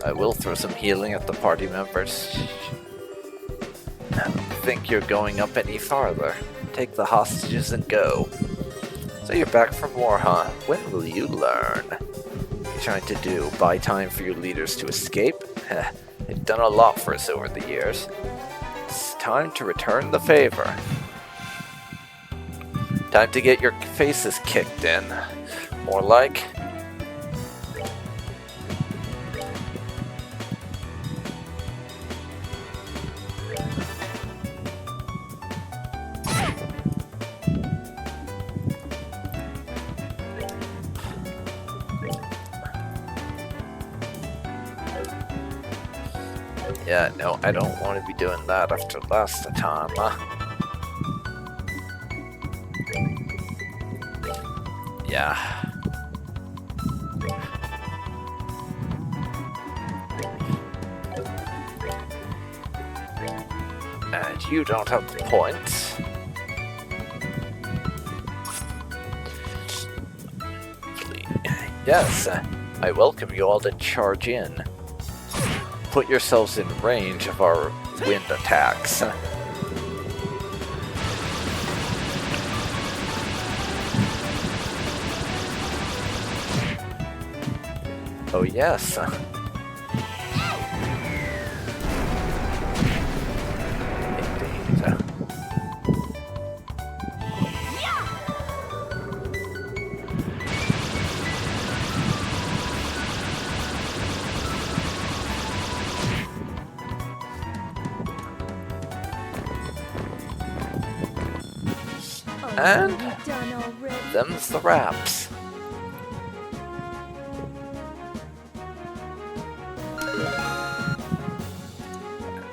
I will throw some healing at the party members. I don't think you're going up any farther. Take the hostages and go. So you're back for more, huh? When will you learn? What are you trying to do? Buy time for your leaders to escape? They've done a lot for us over the years. It's time to return the favor. Time to get your faces kicked in. More like... Yeah, no, I don't want to be doing that after last time. Yeah. And you don't have the points. Yes, I welcome you all to charge in. Put yourselves in range of our wind attacks. Oh yes. Indeed. And them's the wraps.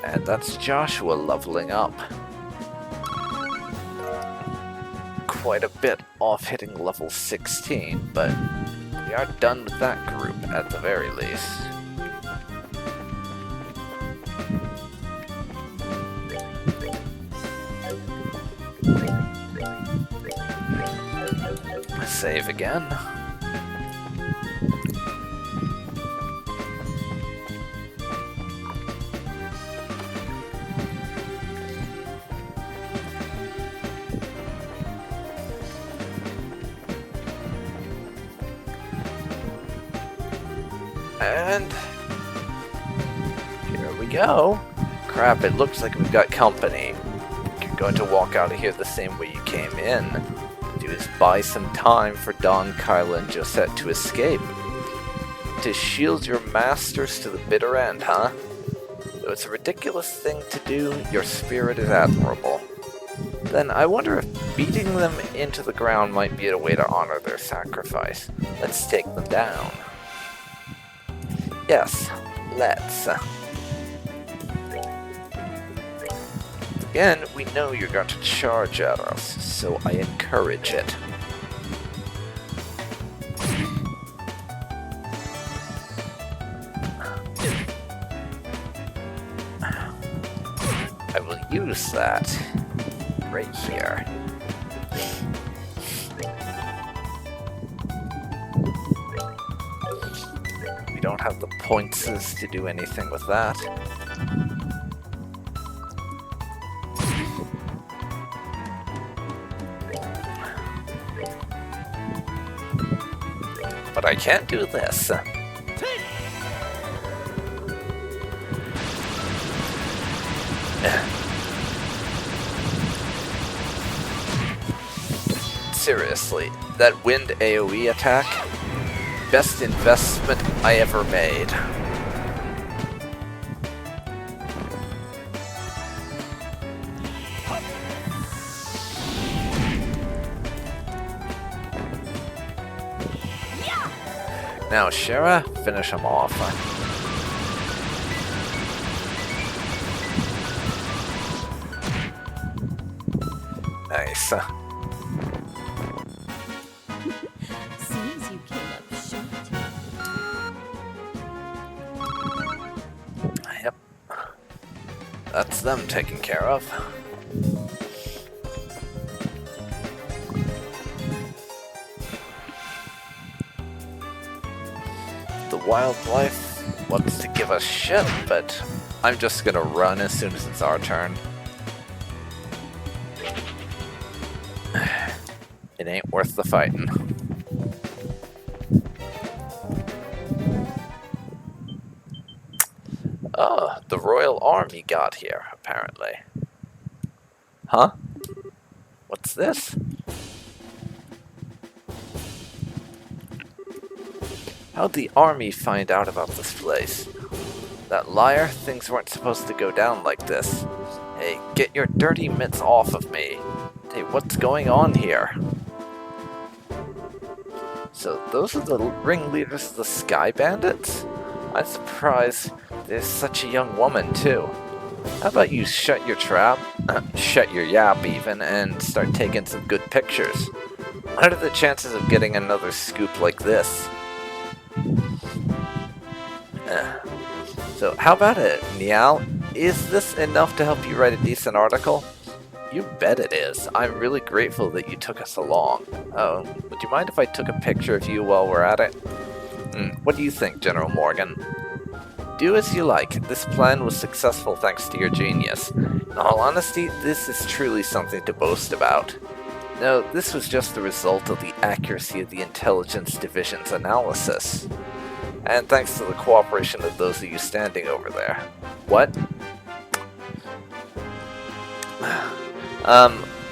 And that's Joshua leveling up. Quite a bit off hitting level 16, but we are done with that group at the very least. Save again. And here we go. Crap, it looks like we've got company. You're going to walk out of here the same way you came in. Do is buy some time for Don, Kyla, and Josette to escape. To shield your masters to the bitter end, huh? Though it's a ridiculous thing to do, your spirit is admirable. Then I wonder if beating them into the ground might be a way to honor their sacrifice. Let's take them down. Yes, let's. Again, we know you're going to charge at us, so I encourage it. I will use that right here. We don't have the pointses to do anything with that. But I can't do this. Seriously, that wind AoE attack? Best investment I ever made. Now, Shara, finish him off. Nice. Seems you came up short. Yep. That's them taken care of. The wildlife wants to give us shit, but I'm just gonna run as soon as it's our turn. It ain't worth the fighting. Oh, the Royal Army got here, apparently. Huh? What's this? How'd the army find out about this place? That liar, things weren't supposed to go down like this. Hey, get your dirty mitts off of me. Hey, what's going on here? So those are the ringleaders of the Sky Bandits? I'm surprised there's such a young woman, too. How about you shut your trap, shut your yap even, and start taking some good pictures? What are the chances of getting another scoop like this? So how about it, Niall? Is this enough to help you write a decent article? You bet it is. I'm really grateful that you took us along. Oh, would you mind if I took a picture of you while we're at it? What do you think, General Morgan? Do as you like. This plan was successful thanks to your genius. In all honesty, this is truly something to boast about. No, this was just the result of the accuracy of the Intelligence Division's analysis. And thanks to the cooperation of those of you standing over there. What?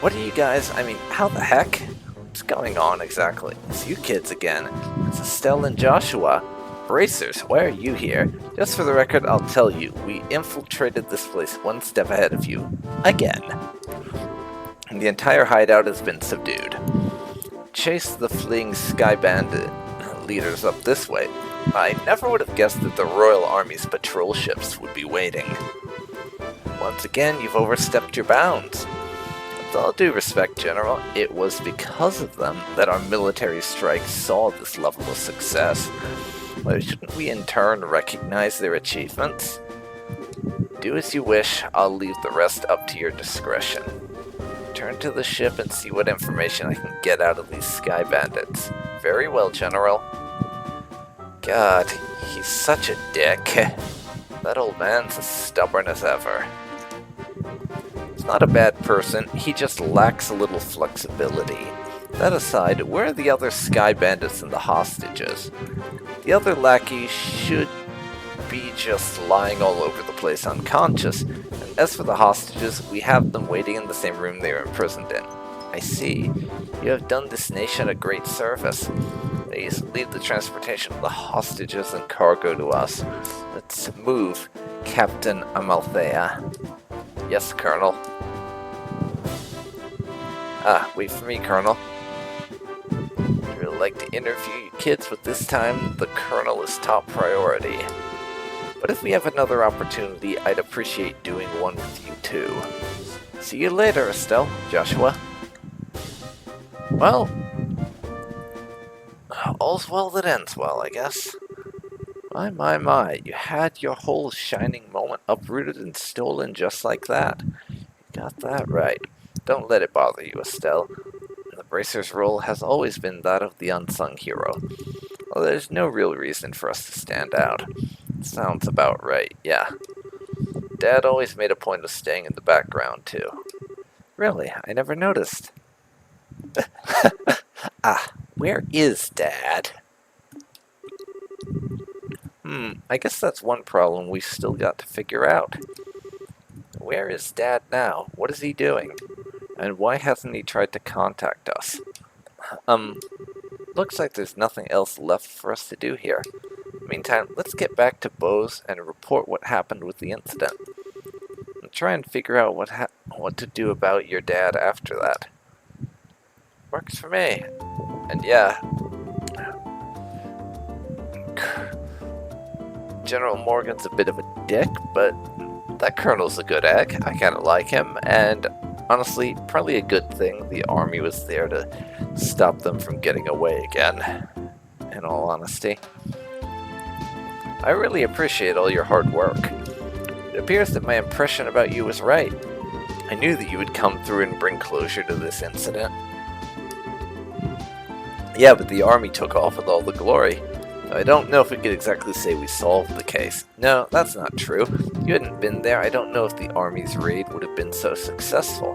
What are you guys, how the heck? What's going on exactly? It's you kids again. It's Estelle and Joshua. Bracers, why are you here? Just for the record, I'll tell you, we infiltrated this place one step ahead of you. Again. And the entire hideout has been subdued. Chase the fleeing Sky Bandit leaders up this way. I never would have guessed that the Royal Army's patrol ships would be waiting. Once again, you've overstepped your bounds. With all due respect, General, it was because of them that our military strike saw this level of success. Well, shouldn't we in turn recognize their achievements? Do as you wish, I'll leave the rest up to your discretion. Return to the ship and see what information I can get out of these Sky Bandits. Very well, General. God, he's such a dick. That old man's as stubborn as ever. He's not a bad person, he just lacks a little flexibility. That aside, where are the other Sky Bandits and the hostages? The other lackeys should be just lying all over the place unconscious, and as for the hostages, we have them waiting in the same room they were imprisoned in. I see. You have done this nation a great service. Please leave the transportation of the hostages and cargo to us. Let's move, Captain Amalthea. Yes, Colonel. Wait for me, Colonel. I'd really like to interview you kids, but this time the Colonel is top priority. But if we have another opportunity, I'd appreciate doing one with you too. See you later, Estelle, Joshua. Well, all's well that ends well, I guess. My, you had your whole shining moment uprooted and stolen just like that. You got that right. Don't let it bother you, Estelle. The Bracer's role has always been that of the unsung hero. Well, there's no real reason for us to stand out. Sounds about right, yeah. Dad always made a point of staying in the background, too. Really? I never noticed. Where is Dad? I guess that's one problem we've still got to figure out. Where is Dad now? What is he doing? And why hasn't he tried to contact us? Looks like there's nothing else left for us to do here. Meantime, let's get back to Bose and report what happened with the incident. And try and figure out what to do about your dad after that. Works for me. And yeah, General Morgan's a bit of a dick, but that colonel's a good egg. I kind of like him, and honestly, probably a good thing the army was there to stop them from getting away again, in all honesty. I really appreciate all your hard work. It appears that my impression about you was right. I knew that you would come through and bring closure to this incident. Yeah, but the army took off with all the glory. I don't know if we could exactly say we solved the case. No, that's not true. If you hadn't been there, I don't know if the army's raid would have been so successful.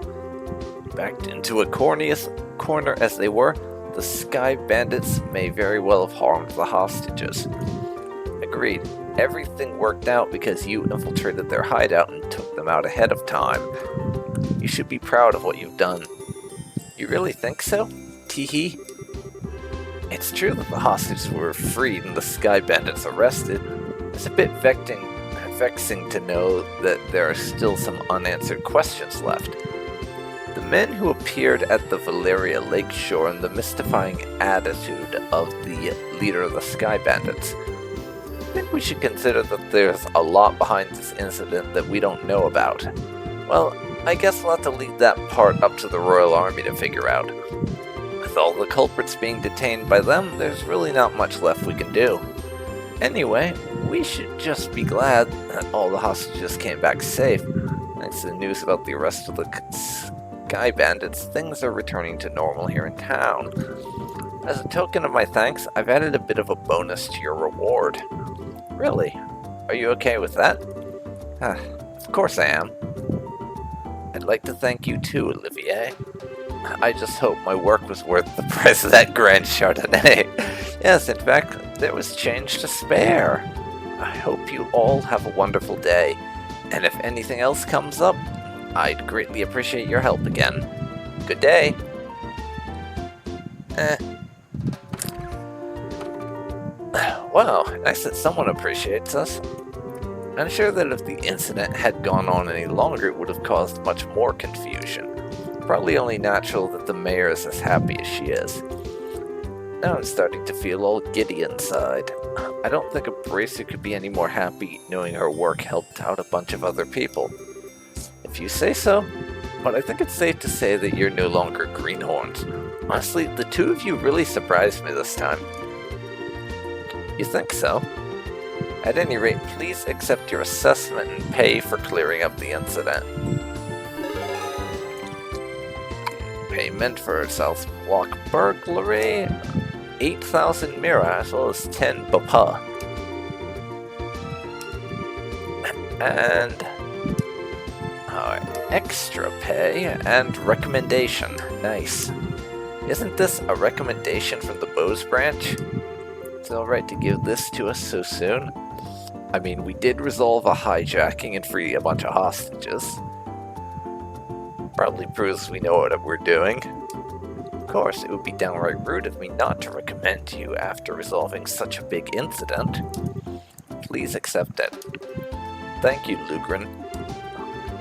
Backed into a corner as they were, the Sky Bandits may very well have harmed the hostages. Agreed. Everything worked out because you infiltrated their hideout and took them out ahead of time. You should be proud of what you've done. You really think so? Teehee. It's true that the hostages were freed and the Sky Bandits arrested. It's a bit vexing to know that there are still some unanswered questions left. The men who appeared at the Valeria Lakeshore and the mystifying attitude of the leader of the Sky Bandits. I think we should consider that there's a lot behind this incident that we don't know about. Well, I guess we'll have to leave that part up to the Royal Army to figure out. With all the culprits being detained by them, there's really not much left we can do. Anyway, we should just be glad that all the hostages came back safe. Thanks to the news about the arrest of the Sky Bandits, things are returning to normal here in town. As a token of my thanks, I've added a bit of a bonus to your reward. Really? Are you okay with that? Of course I am. I'd like to thank you too, Olivier. I just hope my work was worth the price of that Grand Chardonnay. Yes, in fact, there was change to spare. I hope you all have a wonderful day, and if anything else comes up, I'd greatly appreciate your help again. Good day. Wow, nice that someone appreciates us. I'm sure that if the incident had gone on any longer, it would have caused much more confusion. Probably only natural that the mayor is as happy as she is. Now I'm starting to feel all giddy inside. I don't think a bracer could be any more happy knowing her work helped out a bunch of other people. If you say so, but I think it's safe to say that you're no longer greenhorns. Honestly, the two of you really surprised me this time. You think so? At any rate, please accept your assessment and pay for clearing up the incident. Payment for South Block burglary, 8,000 mira as well as 10 bapa. And extra pay and recommendation. Nice. Isn't this a recommendation from the Bose branch? It's alright to give this to us so soon. I mean, we did resolve a hijacking and free a bunch of hostages. Probably proves we know what we're doing. Of course, it would be downright rude of me not to recommend you after resolving such a big incident. Please accept it. Thank you, Lugren.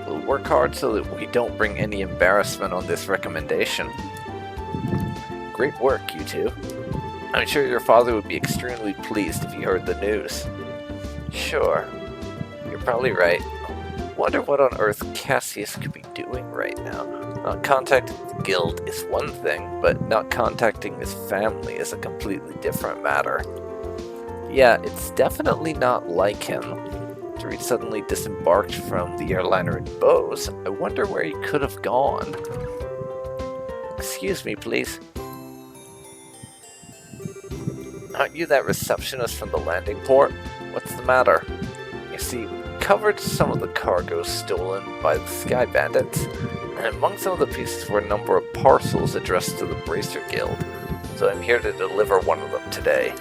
We'll work hard so that we don't bring any embarrassment on this recommendation. Great work, you two. I'm sure your father would be extremely pleased if he heard the news. Sure. You're probably right. Wonder what on earth Cassius could be doing right now. Not contacting the guild is one thing, but not contacting his family is a completely different matter. Yeah, it's definitely not like him. After he suddenly disembarked from the airliner in Bose, I wonder where he could have gone. Excuse me, please. Aren't you that receptionist from the landing port? What's the matter? You see, we covered some of the cargo stolen by the Sky Bandits, and among some of the pieces were a number of parcels addressed to the Bracer Guild, so I'm here to deliver one of them today.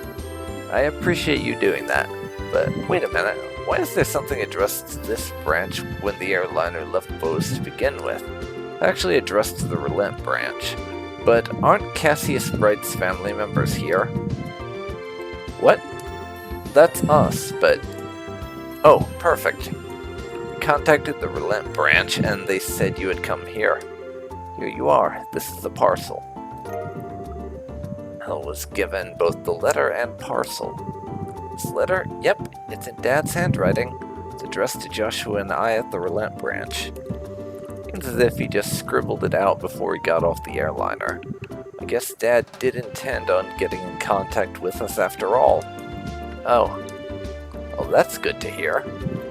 I appreciate you doing that, but wait a minute, why is there something addressed to this branch when the airliner left Bose to begin with? Actually addressed to the Relent branch, but aren't Cassius Bright's family members here? What? That's us, but... Oh, perfect. We contacted the Relent branch, and they said you had come here. Here you are. This is the parcel. I was given both the letter and parcel. This letter? Yep, it's in Dad's handwriting. It's addressed to Joshua and I at the Relent branch. Seems as if he just scribbled it out before he got off the airliner. I guess Dad did intend on getting in contact with us after all. Oh. Well, that's good to hear.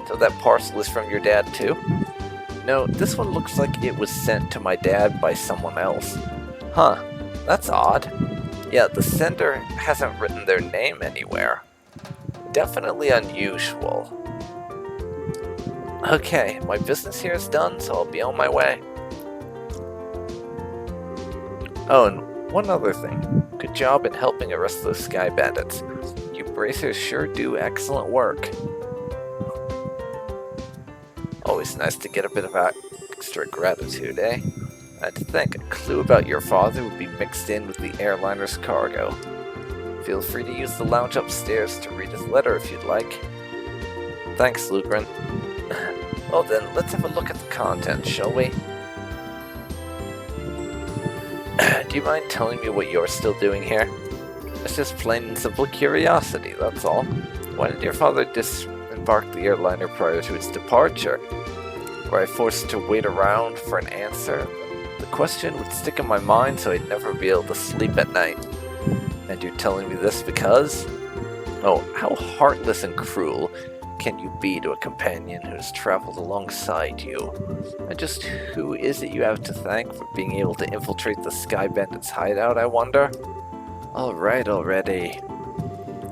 So that parcel is from your dad too? No, this one looks like it was sent to my dad by someone else. Huh, that's odd. Yeah, the sender hasn't written their name anywhere. definitely unusual. Okay, my business here is done, so I'll be on my way. Oh, and one other thing. Good job in helping arrest those sky bandits. You bracers sure do excellent work. Always nice to get a bit of extra gratitude, eh? And to think, a clue about your father would be mixed in with the airliner's cargo. Feel free to use the lounge upstairs to read his letter if you'd like. Thanks, Lugren. Well then, let's have a look at the content, shall we? Do you mind telling me what you're still doing here? It's just plain and simple curiosity, that's all. Why did your father disembark the airliner prior to its departure? Were I forced to wait around for an answer? The question would stick in my mind so I'd never be able to sleep at night. And you're telling me this because? Oh, how heartless and cruel can you be to a companion who has traveled alongside you? And just who is it you have to thank for being able to infiltrate the Sky Bandits' hideout, I wonder? Alright already.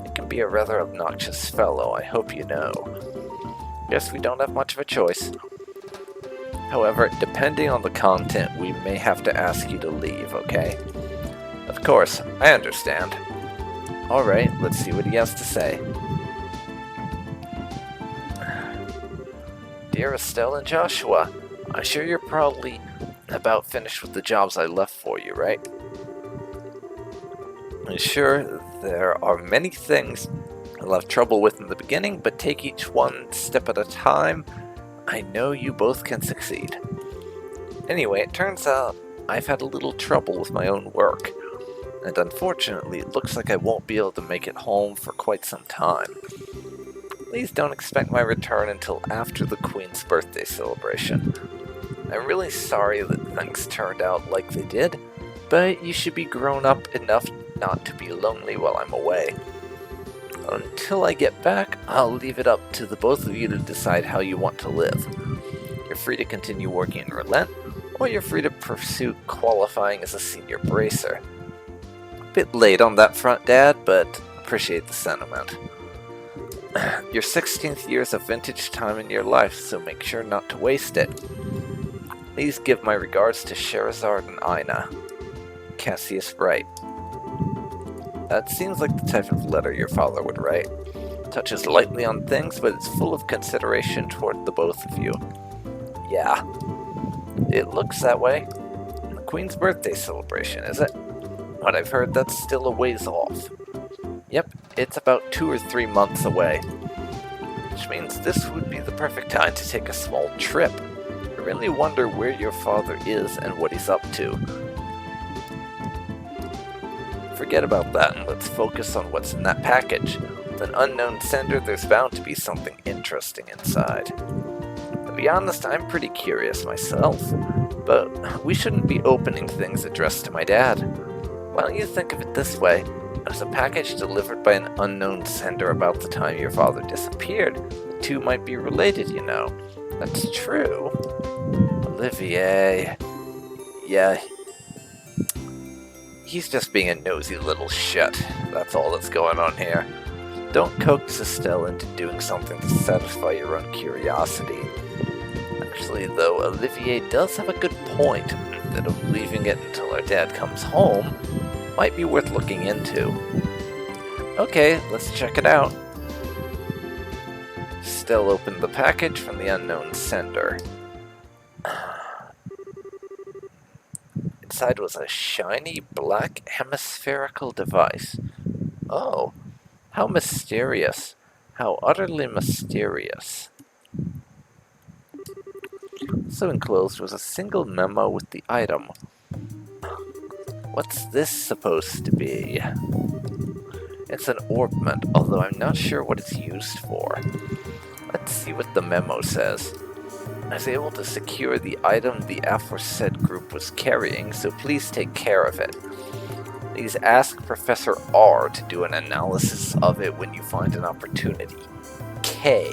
It can be a rather obnoxious fellow, I hope you know. Guess we don't have much of a choice. However, depending on the content, we may have to ask you to leave, okay? Of course, I understand. Alright, let's see what he has to say. Dear Estelle and Joshua, I'm sure you're probably about finished with the jobs I left for you, right? I'm sure there are many things I'll have trouble with in the beginning, but take each one step at a time. I know you both can succeed. Anyway, it turns out I've had a little trouble with my own work, and unfortunately it looks like I won't be able to make it home for quite some time. Please don't expect my return until after the Queen's birthday celebration. I'm really sorry that things turned out like they did, but you should be grown up enough not to be lonely while I'm away. Until I get back, I'll leave it up to the both of you to decide how you want to live. You're free to continue working in Relent, or you're free to pursue qualifying as a senior bracer. A bit late on that front, Dad, but appreciate the sentiment. Your 16th year is a vintage time in your life, so make sure not to waste it. Please give my regards to Sherazard and Aina. Cassius Wright. That seems like the type of letter your father would write. Touches lightly on things, but it's full of consideration toward the both of you. Yeah, it looks that way. The Queen's birthday celebration, is it? But I've heard that's still a ways off. Yep, it's about 2 or 3 months away. Which means this would be the perfect time to take a small trip. I really wonder where your father is and what he's up to. Forget about that and let's focus on what's in that package. With an unknown sender, there's bound to be something interesting inside. To be honest, I'm pretty curious myself, but we shouldn't be opening things addressed to my dad. Why don't you think of it this way? It was a package delivered by an unknown sender about the time your father disappeared. The two might be related, you know. That's true. Olivier... Yeah... He's just being a nosy little shit. That's all that's going on here. Don't coax Estelle into doing something to satisfy your own curiosity. Actually, though, Olivier does have a good point that of leaving it until our dad comes home might be worth looking into. Okay, let's check it out. Estelle opened the package from the unknown sender. Inside was a shiny black hemispherical device. Oh, how mysterious. How utterly mysterious. Also enclosed was a single memo with the item. What's this supposed to be? It's an orbment, although I'm not sure what it's used for. Let's see what the memo says. I was able to secure the item the aforesaid group was carrying, so please take care of it. Please ask Professor R to do an analysis of it when you find an opportunity. K.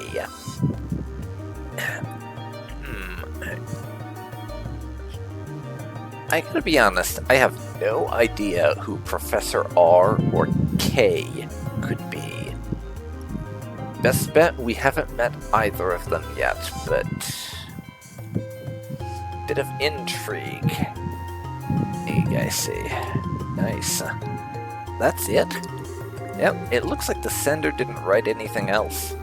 I gotta be honest, I have no idea who Professor R or K could be. Best bet, we haven't met either of them yet, but... bit of intrigue. I see. Nice. That's it? Yep, it looks like the sender didn't write anything else.